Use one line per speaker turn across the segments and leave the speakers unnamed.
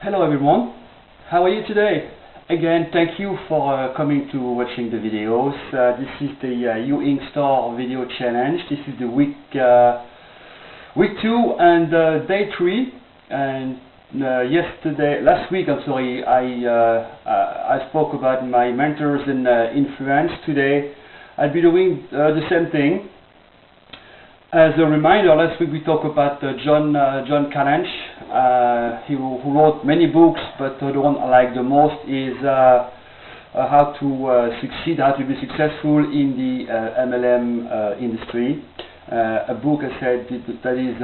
Hello everyone, how are you today? Again, thank you for coming to watching the videos. This is the You Ink Store video challenge. This is the week 2 and day 3. And last week, I spoke about my mentors and influence. Today, I'll be doing the same thing. As a reminder, last week we talked about John Calench, who wrote many books, but the one I like the most is how to succeed, how to be successful in the MLM industry. A book, I said, that is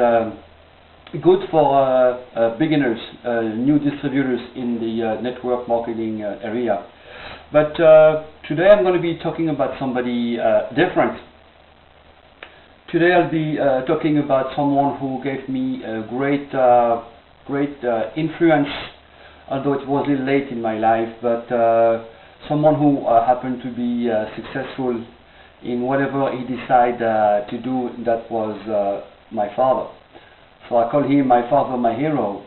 good for beginners, new distributors in the network marketing area. But today I'm going to be talking about somebody different. Today I'll be talking about someone who gave me a great influence, although it was a little late in my life, but someone who happened to be successful in whatever he decided to do. That was my father. So I call him my father, my hero.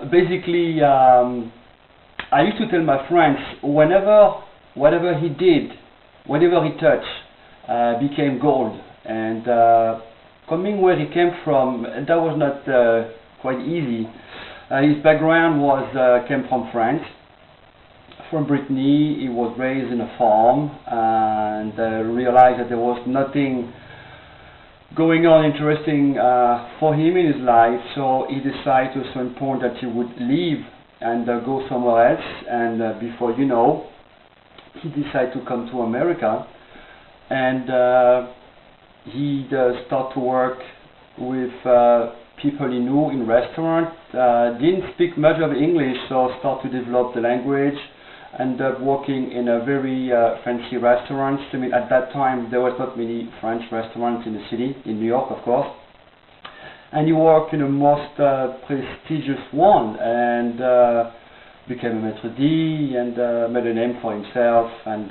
Basically, I used to tell my friends, whatever he did, whatever he touched, became gold. And coming where he came from, that was not quite easy. His background came from France, from Brittany. He was raised in a farm and realized that there was nothing going on interesting for him in his life, so he decided to a certain point that he would leave and go somewhere else. And before you know, he decided to come to America. And he started to work with people he knew in restaurants. Didn't speak much of English, so started to develop the language. Ended up working in a very fancy restaurants. I mean, at that time there was not many French restaurants in the city, in New York, of course. And he worked in the most prestigious one, and became a maître d' and made a name for himself. And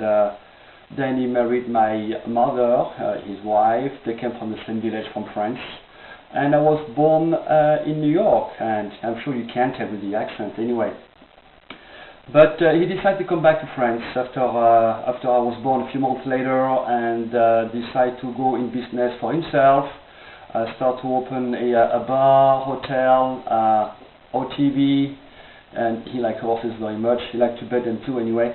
then he married my mother, his wife. They came from the same village from France. And I was born in New York, and I'm sure you can't tell with the accent anyway. But he decided to come back to France after I was born a few months later, and decided to go in business for himself. Start to open a bar, hotel, OTV, and he liked horses very much. He liked to bet them too anyway.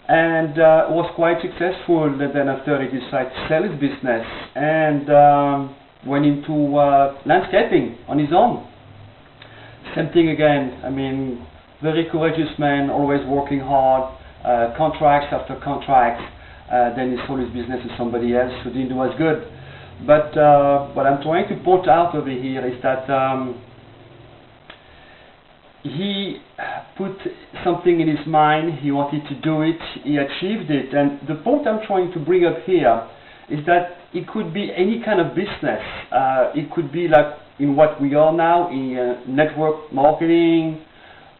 And was quite successful. And then after he decided to sell his business and went into landscaping on his own. Same thing again. I mean, very courageous man, always working hard, contracts after contracts. Then he sold his business to somebody else who didn't do as good. But what I'm trying to point out over here is that he put something in his mind. He wanted to do it. He achieved it. And the point I'm trying to bring up here is that it could be any kind of business. It could be like in what we are now in network marketing.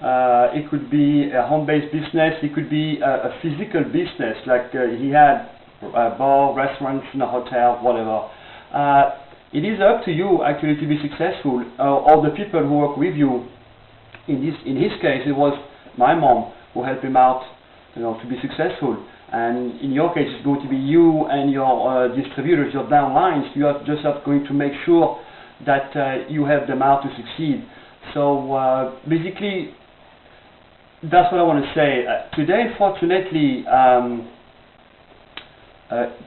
It could be a home-based business. It could be a physical business, like he had a bar, restaurants, in a hotel, whatever. It is up to you actually to be successful, or the people who work with you. In his case, it was my mom who helped him out, to be successful. And in your case, it's going to be you and your distributors, your downlines. You are just going to make sure that you help them out to succeed. So basically, that's what I want to say. Today, unfortunately,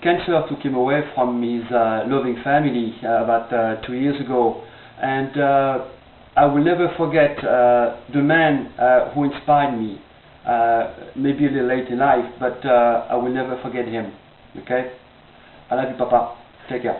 cancer took him away from his loving family about 2 years ago. And I will never forget the man who inspired me, maybe a little late in life, but I will never forget him. Okay? I love you, Papa. Take care.